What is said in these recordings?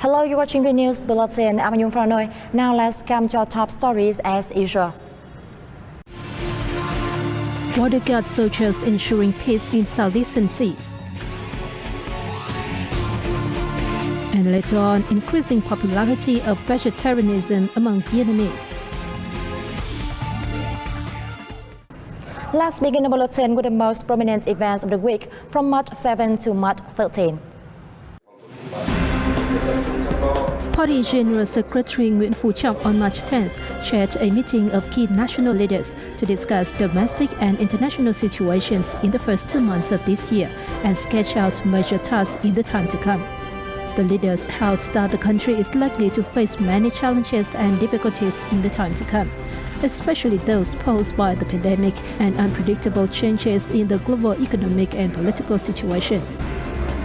Hello, you're watching Vnews Bulletin. I'm Nhung from Hanoi. Now let's come to our top stories as usual. Border Guard soldiers ensuring peace in Southeastern seas. And later on, increasing popularity of vegetarianism among Vietnamese. Let's begin the bulletin with the most prominent events of the week from March 7 to March 13. Party General Secretary Nguyễn Phú Trọng on March 10th chaired a meeting of key national leaders to discuss domestic and international situations in the first 2 months of this year and sketch out major tasks in the time to come. The leaders held that the country is likely to face many challenges and difficulties in the time to come, especially those posed by the pandemic and unpredictable changes in the global economic and political situation.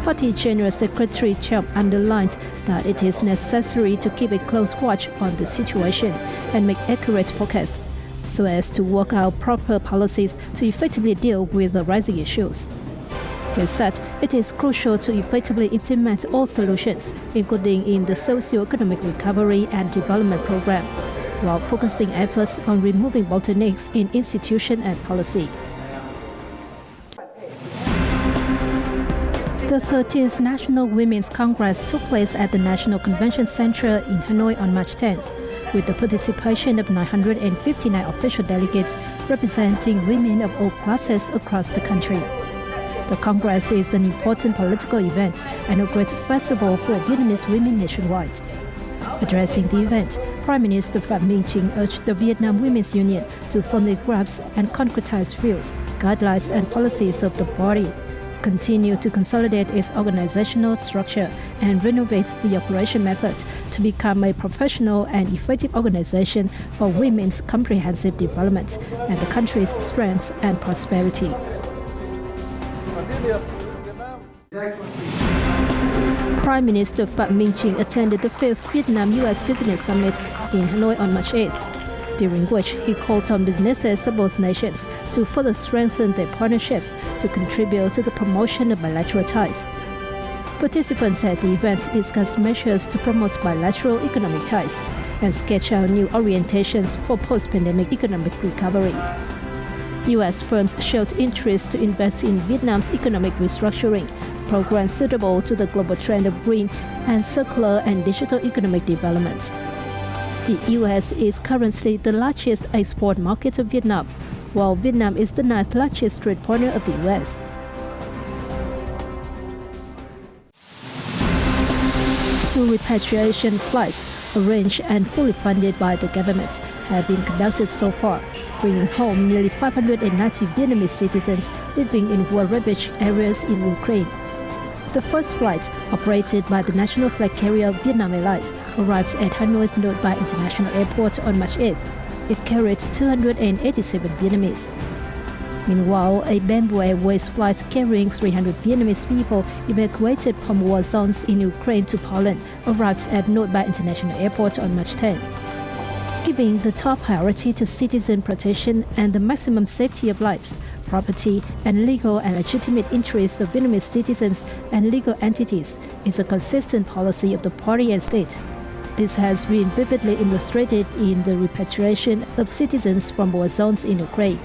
Party General Secretary Trọng underlined that it is necessary to keep a close watch on the situation and make accurate forecasts, so as to work out proper policies to effectively deal with the rising issues. He said it is crucial to effectively implement all solutions, including in the socio-economic recovery and development program, while focusing efforts on removing bottlenecks in institution and policy. The 13th National Women's Congress took place at the National Convention Center in Hanoi on March 10th, with the participation of 959 official delegates representing women of all classes across the country. The Congress is an important political event and a great festival for Vietnamese women nationwide. Addressing the event, Prime Minister Phạm Minh Chính urged the Vietnam Women's Union to firmly grasp and concretize views, guidelines and policies of the party, continue to consolidate its organizational structure and renovate the operation method to become a professional and effective organization for women's comprehensive development and the country's strength and prosperity. Prime Minister Phạm Minh Chính attended the 5th Vietnam-US Business Summit in Hanoi on March 8th, during which he called on businesses of both nations to further strengthen their partnerships to contribute to the promotion of bilateral ties. Participants at the event discussed measures to promote bilateral economic ties and sketch out new orientations for post-pandemic economic recovery. U.S. firms showed interest to invest in Vietnam's economic restructuring, programs suitable to the global trend of green and circular and digital economic development. The U.S. is currently the largest export market of Vietnam, while Vietnam is the 9th largest trade partner of the U.S. Two repatriation flights, arranged and fully funded by the government, have been conducted so far, bringing home nearly 590 Vietnamese citizens living in war-ravaged areas in Ukraine. The first flight, operated by the national flag carrier Vietnam Airlines, arrived at Hanoi's Nội Bài International Airport on March 8th. It carried 287 Vietnamese. Meanwhile, a Bamboo Airways flight carrying 300 Vietnamese people evacuated from war zones in Ukraine to Poland arrived at Nội Bài International Airport on March 10th. Giving the top priority to citizen protection and the maximum safety of lives, property, and legal and legitimate interests of Vietnamese citizens and legal entities is a consistent policy of the party and state. This has been vividly illustrated in the repatriation of citizens from war zones in Ukraine.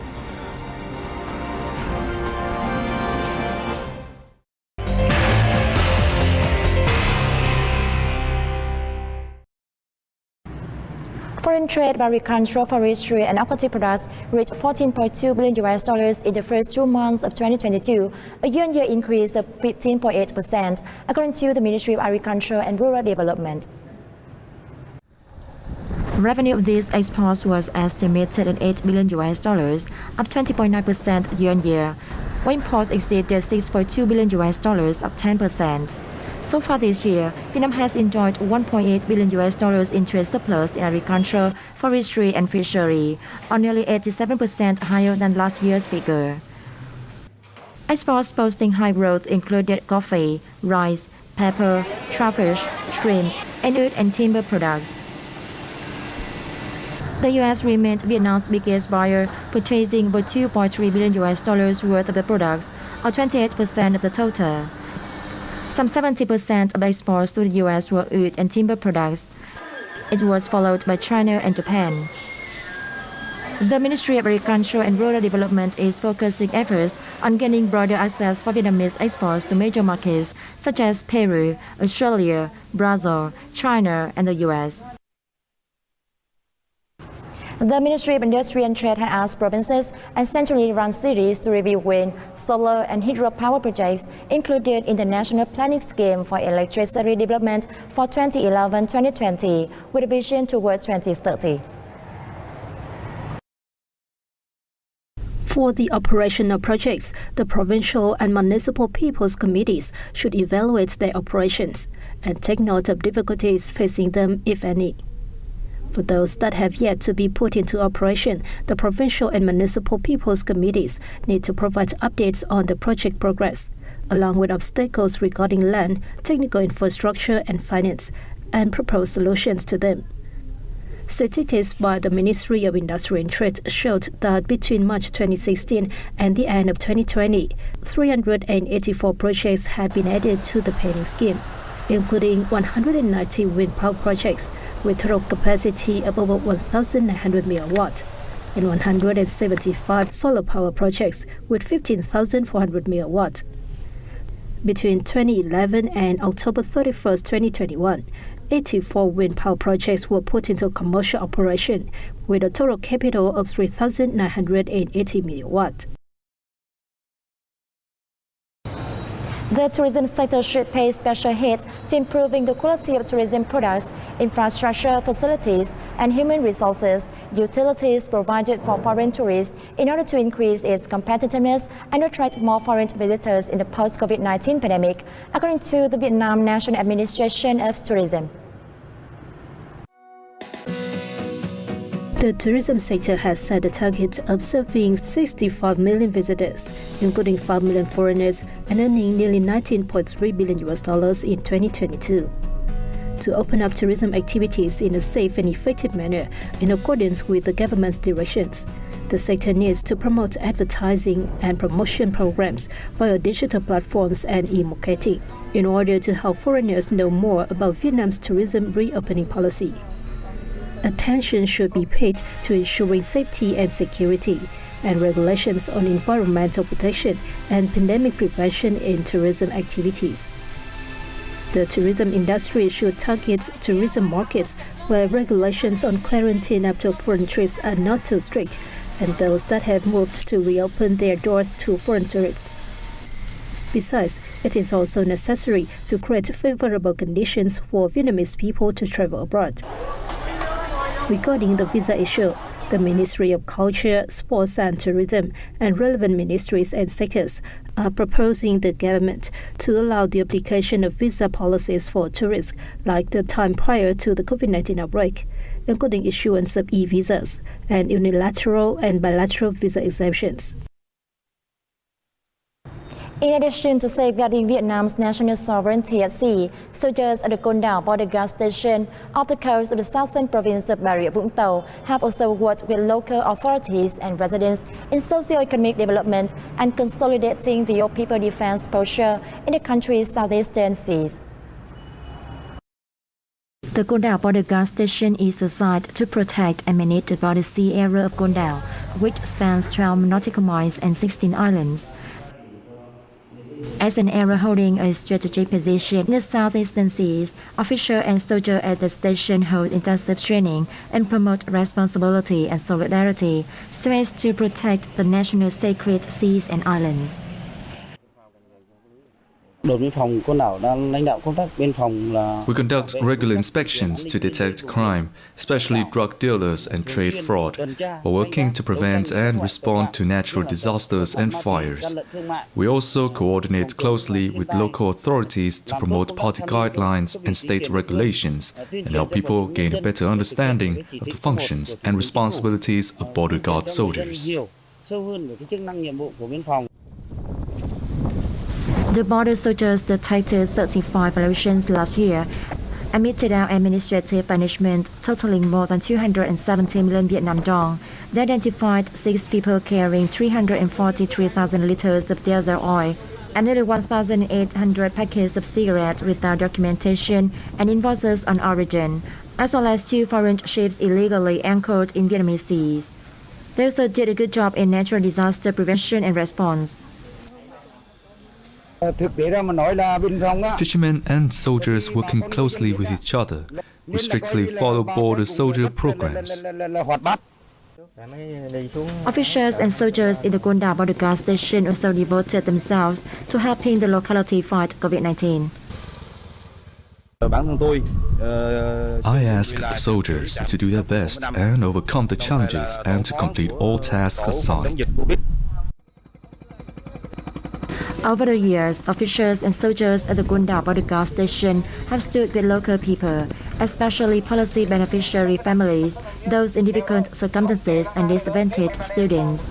Foreign trade by agricultural, forestry, and aquatic products reached $14.2 billion in the first 2 months of 2022, a year-on-year increase of 15.8%, according to the Ministry of Agriculture and Rural Development. Revenue of these exports was estimated at $8 billion, up 20.9% year-on-year, while imports exceeded $6.2 billion, up 10%. So far this year, Vietnam has enjoyed $1.8 billion in trade surplus in agriculture, forestry, and fishery, or nearly 87% higher than last year's figure. Exports posting high growth included coffee, rice, pepper, trout, shrimp, and wood and timber products. The U.S. remained Vietnam's biggest buyer, purchasing over $2.3 billion worth of the products, or 28% of the total. Some 70% of exports to the U.S. were wood and timber products. It was followed by China and Japan. The Ministry of Agriculture and Rural Development is focusing efforts on gaining broader access for Vietnamese exports to major markets such as Peru, Australia, Brazil, China, and the U.S. The Ministry of Industry and Trade has asked provinces and centrally run cities to review wind, solar, and hydropower projects included in the National Planning Scheme for Electricity Development for 2011-2020 with a vision towards 2030. For the operational projects, the provincial and municipal people's committees should evaluate their operations and take note of difficulties facing them, if any. For those that have yet to be put into operation, the provincial and municipal people's committees need to provide updates on the project progress, along with obstacles regarding land, technical infrastructure, and finance, and propose solutions to them. Statistics by the Ministry of Industry and Trade showed that between March 2016 and the end of 2020, 384 projects had been added to the planning scheme, including 190 wind power projects with total capacity of over 1,900 MW and 175 solar power projects with 15,400 MW. Between 2011 and October 31, 2021, 84 wind power projects were put into commercial operation with a total capital of 3,980 MW. The tourism sector should pay special heed to improving the quality of tourism products, infrastructure, facilities, and human resources, utilities provided for foreign tourists in order to increase its competitiveness and attract more foreign visitors in the post-COVID-19 pandemic, according to the Vietnam National Administration of Tourism. The tourism sector has set a target of serving 65 million visitors, including 5 million foreigners, and earning nearly $19.3 billion in 2022. To open up tourism activities in a safe and effective manner in accordance with the government's directions, the sector needs to promote advertising and promotion programs via digital platforms and e-marketing in order to help foreigners know more about Vietnam's tourism reopening policy. Attention should be paid to ensuring safety and security and regulations on environmental protection and pandemic prevention in tourism activities. The tourism industry should target tourism markets where regulations on quarantine after foreign trips are not too strict and those that have moved to reopen their doors to foreign tourists. Besides, it is also necessary to create favorable conditions for Vietnamese people to travel abroad. Regarding the visa issue, the Ministry of Culture, Sports and Tourism and relevant ministries and sectors are proposing the government to allow the application of visa policies for tourists like the time prior to the COVID-19 outbreak, including issuance of e-visas and unilateral and bilateral visa exemptions. In addition to safeguarding Vietnam's national sovereignty at sea, soldiers at the Con Đảo border guard station off the coast of the southern province of Bà Rịa Vũng Tàu have also worked with local authorities and residents in socio-economic development and consolidating the old people defense posture in the country's southeastern seas. The Con Đảo border guard station is assigned to protect and manage the border sea area of Con Đảo, which spans 12 nautical miles and 16 islands. As an area holding a strategic position in the southeastern seas, officials and soldiers at the station hold intensive training and promote responsibility and solidarity so as to protect the national sacred seas and islands. We conduct regular inspections to detect crime, especially drug dealers and trade fraud, while working to prevent and respond to natural disasters and fires. We also coordinate closely with local authorities to promote party guidelines and state regulations and help people gain a better understanding of the functions and responsibilities of border guard soldiers. The border soldiers detected 35 violations last year and meted out administrative punishment totaling more than 270 million Vietnam dong. They identified 6 people carrying 343,000 liters of diesel oil, and nearly 1,800 packets of cigarettes without documentation and invoices on origin, as well as 2 foreign ships illegally anchored in Vietnamese seas. They also did a good job in natural disaster prevention and response. Fishermen and soldiers working closely with each other. We strictly follow border soldier programs. Officers and soldiers in the Gonda border guard station also devoted themselves to helping the locality fight COVID-19. I asked the soldiers to do their best and overcome the challenges and to complete all tasks assigned. Over the years, officers and soldiers at the Gonda border guard station have stood with local people, especially policy beneficiary families, those in difficult circumstances and disadvantaged students.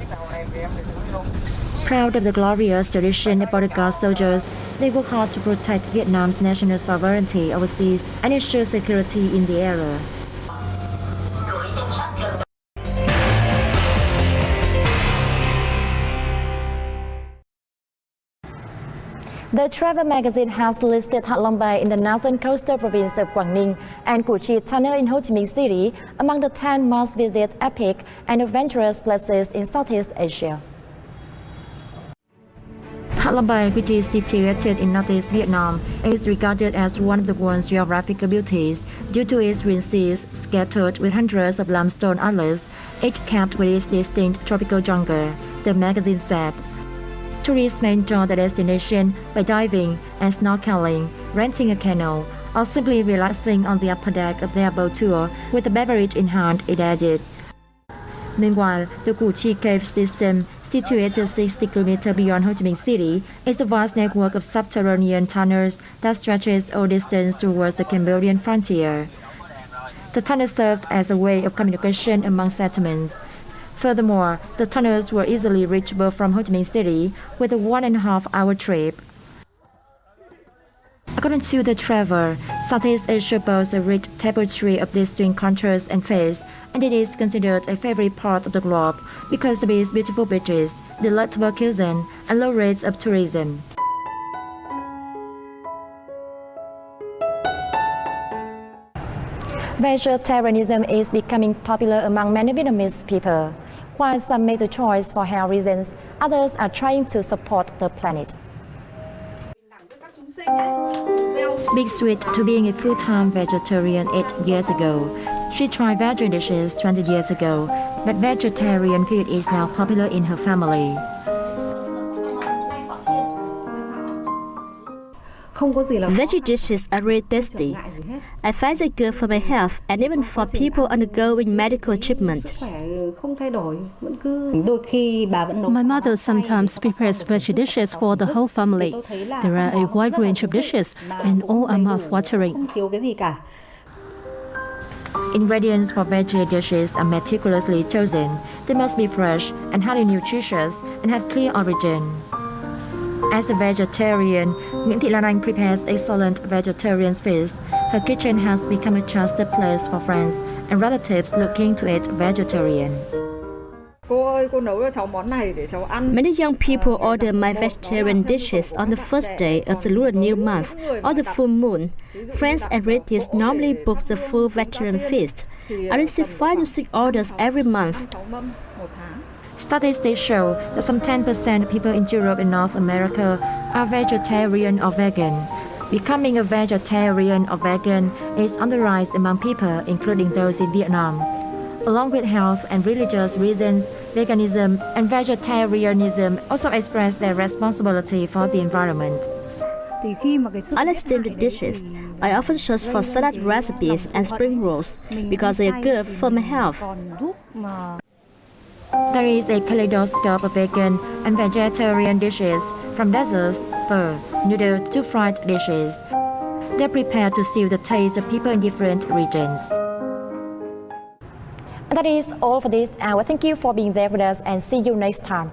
Proud of the glorious tradition of border guard soldiers, they work hard to protect Vietnam's national sovereignty overseas and ensure security in the area. The travel magazine has listed Hạ Long Bay in the northern coastal province of Quảng Ninh and Củ Chi Tunnel in Ho Chi Minh City among the 10 must-visit epic and adventurous places in Southeast Asia. Hạ Long Bay, which is situated in northeast Vietnam, is regarded as one of the world's geographical beauties due to its green seas scattered with hundreds of limestone islets, each capped with its distinct tropical jungle, the magazine said. Tourists may enjoy the destination by diving and snorkeling, renting a canoe, or simply relaxing on the upper deck of their boat tour with a beverage in hand, it added. Meanwhile, the Củ Chi cave system, situated 60 km beyond Ho Chi Minh City, is a vast network of subterranean tunnels that stretches all distance towards the Cambodian frontier. The tunnel served as a way of communication among settlements. Furthermore, the tunnels were easily reachable from Ho Chi Minh City with a 1.5-hour trip. According to the traveler, Southeast Asia boasts a rich tapestry of distinct cultures and faiths, and it is considered a favorite part of the globe because of its beautiful beaches, delectable cuisine, and low rates of tourism. Vegetarianism is becoming popular among many Vietnamese people. While some make the choice for health reasons, others are trying to support the planet. Big switched to being a full-time vegetarian 8 years ago. She tried vegetarian dishes 20 years ago, but vegetarian food is now popular in her family. Veggie dishes are really tasty. I find it good for my health and even for people undergoing medical treatment. My mother sometimes prepares veggie dishes for the whole family. There are a wide range of dishes and all are mouth-watering. Ingredients for veggie dishes are meticulously chosen. They must be fresh and highly nutritious and have clear origin. As a vegetarian, Nguyễn Thị Lan Anh prepares excellent vegetarian feast. Her kitchen has become a trusted place for friends and relatives looking to eat vegetarian. Many young people order my vegetarian dishes on the first day of the Lunar New Month or the full moon. Friends and relatives normally book the full vegetarian feast. I receive 5 to 6 orders every month. Statistics show that some 10% of people in Europe and North America are vegetarian or vegan. Becoming a vegetarian or vegan is on the rise among people, including those in Vietnam. Along with health and religious reasons, veganism and vegetarianism also express their responsibility for the environment. I like steamed dishes. I often search for salad recipes and spring rolls because they are good for my health. There is a kaleidoscope of vegan and vegetarian dishes, from desserts, pho, noodles to fried dishes. They're prepared to suit the taste of people in different regions. And that is all for this hour. Thank you for being there with us and see you next time.